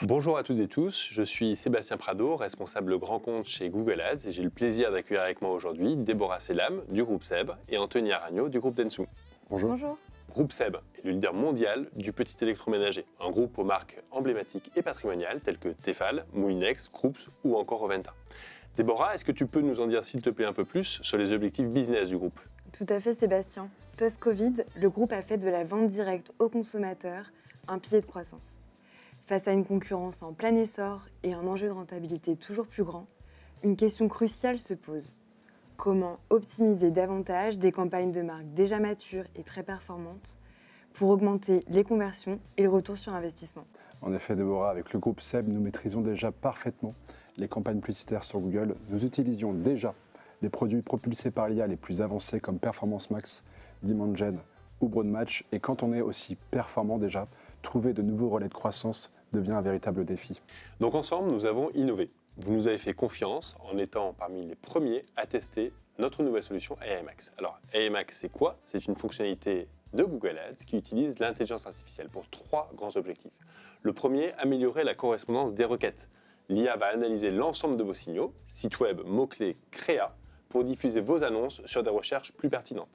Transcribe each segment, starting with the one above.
Bonjour à toutes et tous, je suis Sébastien Prado, responsable grand compte chez Google Ads et j'ai le plaisir d'accueillir avec moi aujourd'hui Déborah Selam du groupe SEB et Anthony Aragno du groupe Dentsu. Bonjour. Bonjour. Groupe SEB est le leader mondial du petit électroménager, un groupe aux marques emblématiques et patrimoniales telles que Tefal, Moulinex, Krups ou encore Roventa. Déborah, est-ce que tu peux nous en dire s'il te plaît un peu plus sur les objectifs business du groupe? Tout à fait Sébastien. Post-Covid, le groupe a fait de la vente directe aux consommateurs un pilier de croissance. Face à une concurrence en plein essor et un enjeu de rentabilité toujours plus grand, une question cruciale se pose. Comment optimiser davantage des campagnes de marque déjà matures et très performantes pour augmenter les conversions et le retour sur investissement? En effet, Déborah, avec le groupe SEB, nous maîtrisons déjà parfaitement les campagnes publicitaires sur Google. Nous utilisions déjà les produits propulsés par l'IA les plus avancés comme Performance Max, Dimension ou Broadmatch. Et quand on est aussi performant déjà, trouver de nouveaux relais de croissance devient un véritable défi. Donc ensemble, nous avons innové. Vous nous avez fait confiance en étant parmi les premiers à tester notre nouvelle solution AI Max. Alors AI Max, c'est quoi? C'est une fonctionnalité de Google Ads qui utilise l'intelligence artificielle pour trois grands objectifs. Le premier, améliorer la correspondance des requêtes. L'IA va analyser l'ensemble de vos signaux, sites web, mots-clés, créa, pour diffuser vos annonces sur des recherches plus pertinentes.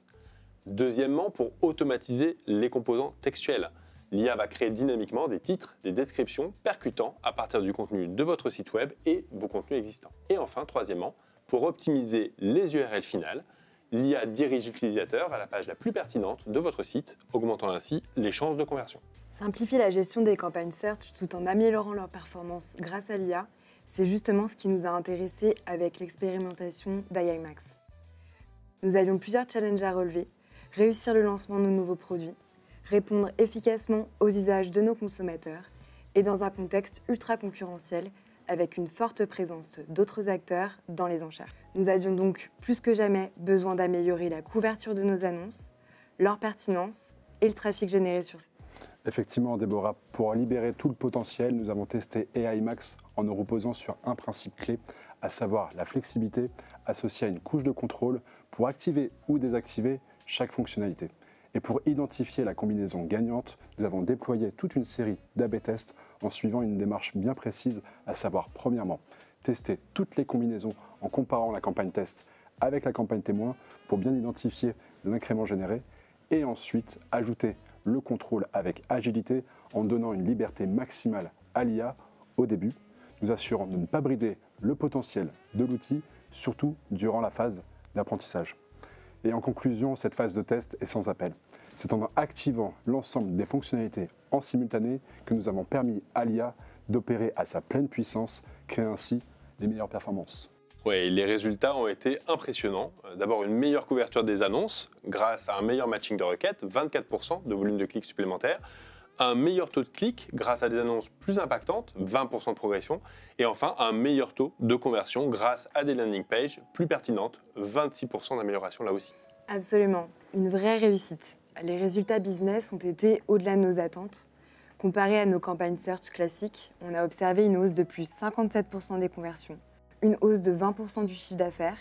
Deuxièmement, pour automatiser les composants textuels. L'IA va créer dynamiquement des titres, des descriptions percutants à partir du contenu de votre site web et vos contenus existants. Et enfin, troisièmement, pour optimiser les URL finales, l'IA dirige l'utilisateur à la page la plus pertinente de votre site, augmentant ainsi les chances de conversion. Simplifier la gestion des campagnes search tout en améliorant leur performance grâce à l'IA, c'est justement ce qui nous a intéressés avec l'expérimentation d'AI Max. Nous avions plusieurs challenges à relever, réussir le lancement de nos nouveaux produits, répondre efficacement aux usages de nos consommateurs et dans un contexte ultra concurrentiel avec une forte présence d'autres acteurs dans les enchères. Nous avions donc plus que jamais besoin d'améliorer la couverture de nos annonces, leur pertinence et le trafic généré sur site. Effectivement, Déborah, pour libérer tout le potentiel, nous avons testé AI Max en nous reposant sur un principe clé, à savoir la flexibilité associée à une couche de contrôle pour activer ou désactiver chaque fonctionnalité. Et pour identifier la combinaison gagnante, nous avons déployé toute une série d'A/B tests en suivant une démarche bien précise, à savoir, premièrement, tester toutes les combinaisons en comparant la campagne test avec la campagne témoin pour bien identifier l'incrément généré, et ensuite ajouter le contrôle avec agilité en donnant une liberté maximale à l'IA au début, nous assurant de ne pas brider le potentiel de l'outil, surtout durant la phase d'apprentissage. Et en conclusion, cette phase de test est sans appel. C'est en activant l'ensemble des fonctionnalités en simultané que nous avons permis à l'IA d'opérer à sa pleine puissance, créant ainsi les meilleures performances. Ouais, les résultats ont été impressionnants. D'abord, une meilleure couverture des annonces grâce à un meilleur matching de requêtes, 24% de volume de clics supplémentaires, un meilleur taux de clics grâce à des annonces plus impactantes, 20% de progression, et enfin un meilleur taux de conversion grâce à des landing pages plus pertinentes, 26% d'amélioration là aussi. Absolument, une vraie réussite. Les résultats business ont été au-delà de nos attentes. Comparé à nos campagnes search classiques, on a observé une hausse de plus 57% des conversions, une hausse de 20% du chiffre d'affaires,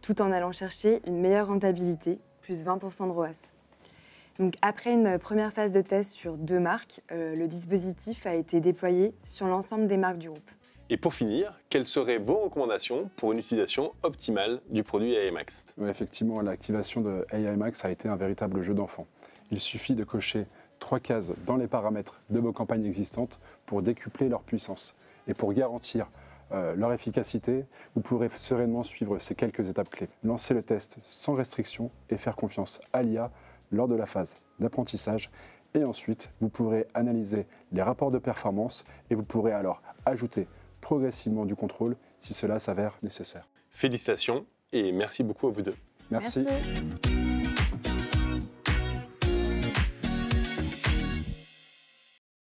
tout en allant chercher une meilleure rentabilité, plus 20% de ROAS. Donc, après une première phase de test sur 2 marques, le dispositif a été déployé sur l'ensemble des marques du groupe. Et pour finir, quelles seraient vos recommandations pour une utilisation optimale du produit AI Max? Oui, effectivement, l'activation de AI Max a été un véritable jeu d'enfant. Il suffit de cocher 3 cases dans les paramètres de vos campagnes existantes pour décupler leur puissance. Et pour garantir leur efficacité, vous pourrez sereinement suivre ces quelques étapes clés. Lancer le test sans restriction et faire confiance à l'IA lors de la phase d'apprentissage. Et ensuite, vous pourrez analyser les rapports de performance et vous pourrez alors ajouter progressivement du contrôle si cela s'avère nécessaire. Félicitations et merci beaucoup à vous deux. Merci. Merci.